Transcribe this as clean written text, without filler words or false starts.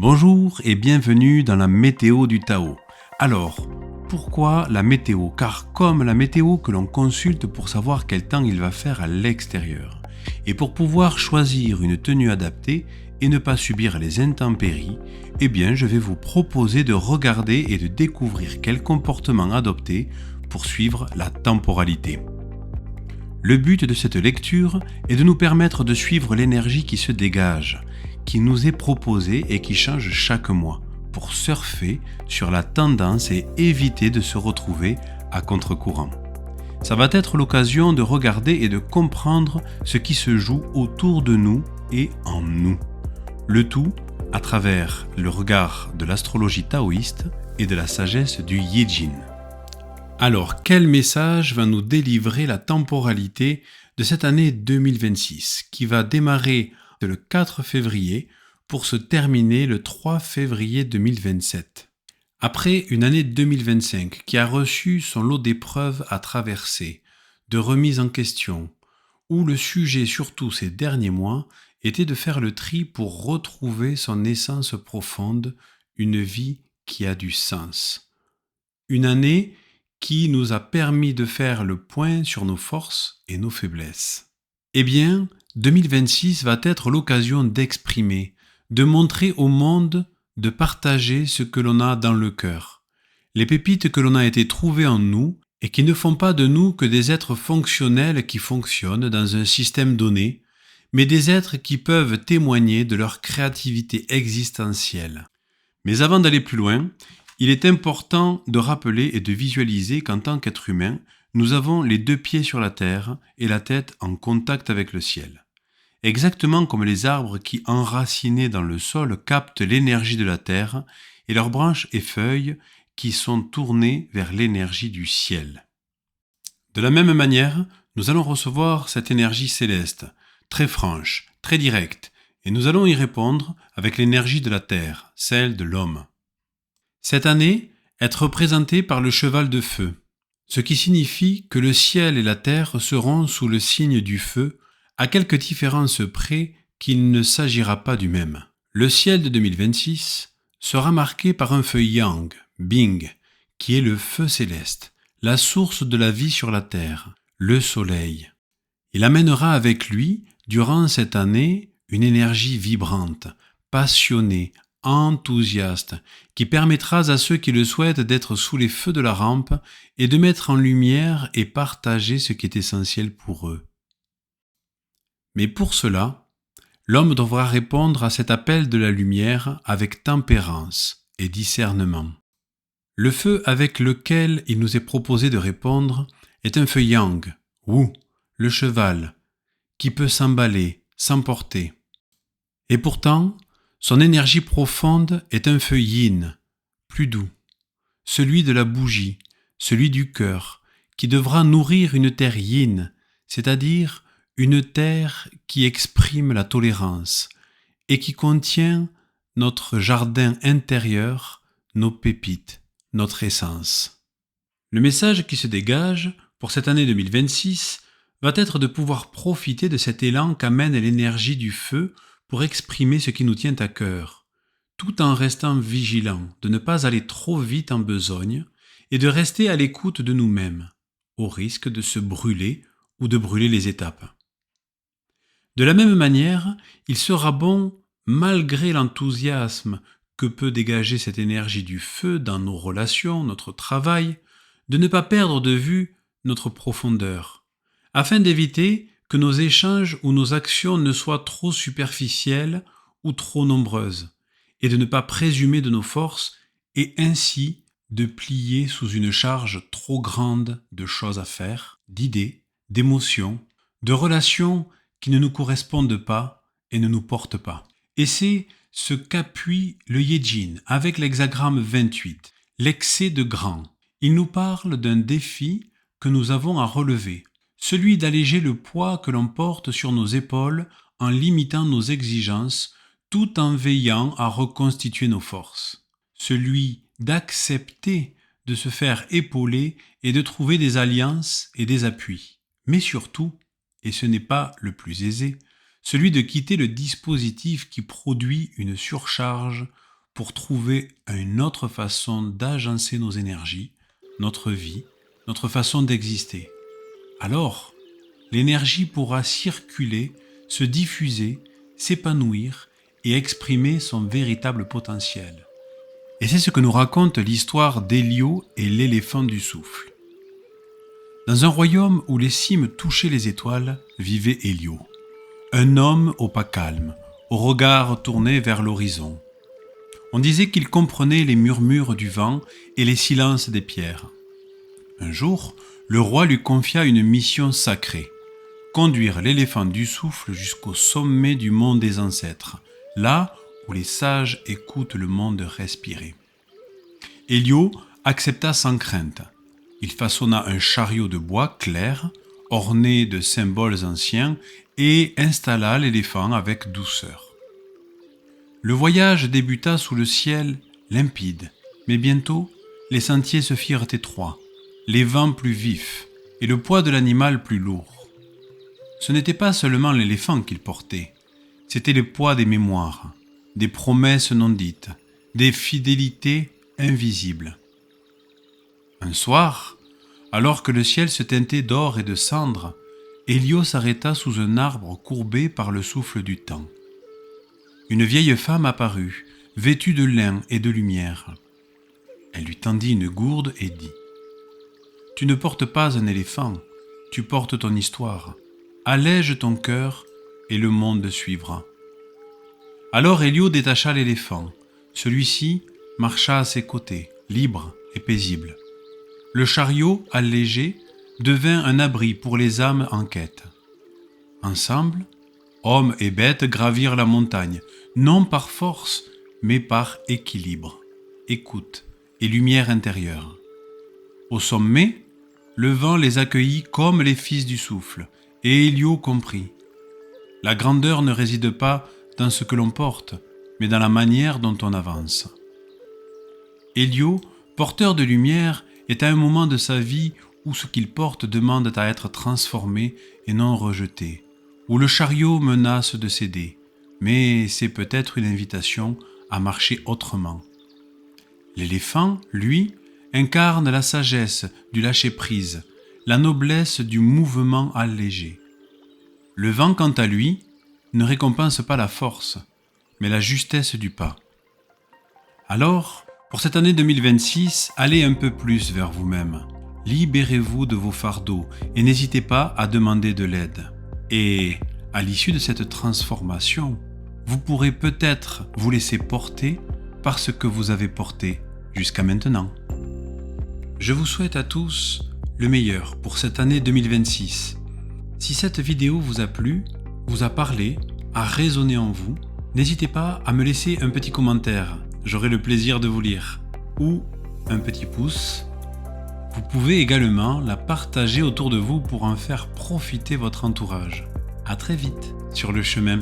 Bonjour et bienvenue dans la météo du Tao. Alors, pourquoi la météo? Car comme la météo que l'on consulte pour savoir quel temps il va faire à l'extérieur. Et pour pouvoir choisir une tenue adaptée et ne pas subir les intempéries, eh bien je vais vous proposer de regarder et de découvrir quel comportement adopter pour suivre la temporalité. Le but de cette lecture est de nous permettre de suivre l'énergie qui se dégage, qui nous est proposée et qui change chaque mois, pour surfer sur la tendance et éviter de se retrouver à contre-courant. Ça va être l'occasion de regarder et de comprendre ce qui se joue autour de nous et en nous. Le tout à travers le regard de l'astrologie taoïste et de la sagesse du Yi Jin. Alors, quel message va nous délivrer la temporalité de cette année 2026 qui va démarrer le 4 février pour se terminer le 3 février 2027. Après une année 2025 qui a reçu son lot d'épreuves à traverser, de remises en question, où le sujet surtout ces derniers mois était de faire le tri pour retrouver son essence profonde, une vie qui a du sens. Une année qui nous a permis de faire le point sur nos forces et nos faiblesses. Eh bien, 2026 va être l'occasion d'exprimer, de montrer au monde, de partager ce que l'on a dans le cœur. Les pépites que l'on a été trouvées en nous et qui ne font pas de nous que des êtres fonctionnels qui fonctionnent dans un système donné, mais des êtres qui peuvent témoigner de leur créativité existentielle. Mais avant d'aller plus loin, il est important de rappeler et de visualiser qu'en tant qu'être humain, nous avons les deux pieds sur la terre et la tête en contact avec le ciel. Exactement comme les arbres qui, enracinés dans le sol, captent l'énergie de la terre et leurs branches et feuilles qui sont tournées vers l'énergie du ciel. De la même manière, nous allons recevoir cette énergie céleste, très franche, très directe, et nous allons y répondre avec l'énergie de la terre, celle de l'homme. Cette année est représentée par le cheval de feu, ce qui signifie que le ciel et la terre seront sous le signe du feu, à quelques différences près qu'il ne s'agira pas du même. Le ciel de 2026 sera marqué par un feu yang, Bing, qui est le feu céleste, la source de la vie sur la terre, le soleil. Il amènera avec lui, durant cette année, une énergie vibrante, passionnée, enthousiaste, qui permettra à ceux qui le souhaitent d'être sous les feux de la rampe et de mettre en lumière et partager ce qui est essentiel pour eux. Mais pour cela, l'homme devra répondre à cet appel de la lumière avec tempérance et discernement. Le feu avec lequel il nous est proposé de répondre est un feu yang, Wu, le cheval, qui peut s'emballer, s'emporter. Et pourtant, son énergie profonde est un feu yin, plus doux, celui de la bougie, celui du cœur, qui devra nourrir une terre yin, c'est-à-dire une terre qui exprime la tolérance et qui contient notre jardin intérieur, nos pépites, notre essence. Le message qui se dégage pour cette année 2026 va être de pouvoir profiter de cet élan qu'amène l'énergie du feu pour exprimer ce qui nous tient à cœur, tout en restant vigilant de ne pas aller trop vite en besogne et de rester à l'écoute de nous-mêmes, au risque de se brûler ou de brûler les étapes. De la même manière, il sera bon, malgré l'enthousiasme que peut dégager cette énergie du feu dans nos relations, notre travail, de ne pas perdre de vue notre profondeur, afin d'éviter que nos échanges ou nos actions ne soient trop superficielles ou trop nombreuses, et de ne pas présumer de nos forces et ainsi de plier sous une charge trop grande de choses à faire, d'idées, d'émotions, de relations qui ne nous correspondent pas et ne nous portent pas. Et c'est ce qu'appuie le Yi Jin avec l'hexagramme 28, l'excès de grand. Il nous parle d'un défi que nous avons à relever, celui d'alléger le poids que l'on porte sur nos épaules en limitant nos exigences tout en veillant à reconstituer nos forces, celui d'accepter de se faire épauler et de trouver des alliances et des appuis, mais surtout, et ce n'est pas le plus aisé, celui de quitter le dispositif qui produit une surcharge pour trouver une autre façon d'agencer nos énergies, notre vie, notre façon d'exister. Alors, l'énergie pourra circuler, se diffuser, s'épanouir et exprimer son véritable potentiel. Et c'est ce que nous raconte l'histoire d'Hélio et l'éléphant du souffle. Dans un royaume où les cimes touchaient les étoiles, vivait Hélio, un homme au pas calme, au regard tourné vers l'horizon. On disait qu'il comprenait les murmures du vent et les silences des pierres. Un jour, le roi lui confia une mission sacrée, conduire l'éléphant du souffle jusqu'au sommet du mont des ancêtres, là où les sages écoutent le monde respirer. Hélio accepta sans crainte. Il façonna un chariot de bois clair, orné de symboles anciens, et installa l'éléphant avec douceur. Le voyage débuta sous le ciel limpide, mais bientôt les sentiers se firent étroits, les vents plus vifs et le poids de l'animal plus lourd. Ce n'était pas seulement l'éléphant qu'il portait, c'était le poids des mémoires, des promesses non dites, des fidélités invisibles. Un soir, alors que le ciel se teintait d'or et de cendres, Hélio s'arrêta sous un arbre courbé par le souffle du temps. Une vieille femme apparut, vêtue de lin et de lumière. Elle lui tendit une gourde et dit « Tu ne portes pas un éléphant, tu portes ton histoire. Allège ton cœur et le monde suivra. » Alors Hélio détacha l'éléphant. Celui-ci marcha à ses côtés, libre et paisible. Le chariot, allégé, devint un abri pour les âmes en quête. Ensemble, hommes et bêtes gravirent la montagne, non par force, mais par équilibre, écoute et lumière intérieure. Au sommet, le vent les accueillit comme les fils du souffle, et Hélio comprit. La grandeur ne réside pas dans ce que l'on porte, mais dans la manière dont on avance. Hélio, porteur de lumière, est à un moment de sa vie où ce qu'il porte demande à être transformé et non rejeté, où le chariot menace de céder, mais c'est peut-être une invitation à marcher autrement. L'éléphant, lui, incarne la sagesse du lâcher-prise, la noblesse du mouvement allégé. Le vent, quant à lui, ne récompense pas la force, mais la justesse du pas. Alors, pour cette année 2026, allez un peu plus vers vous-même. Libérez-vous de vos fardeaux et n'hésitez pas à demander de l'aide. Et à l'issue de cette transformation, vous pourrez peut-être vous laisser porter par ce que vous avez porté jusqu'à maintenant. Je vous souhaite à tous le meilleur pour cette année 2026. Si cette vidéo vous a plu, vous a parlé, a résonné en vous, n'hésitez pas à me laisser un petit commentaire. J'aurai le plaisir de vous lire. Ou un petit pouce. Vous pouvez également la partager autour de vous pour en faire profiter votre entourage. À très vite sur le chemin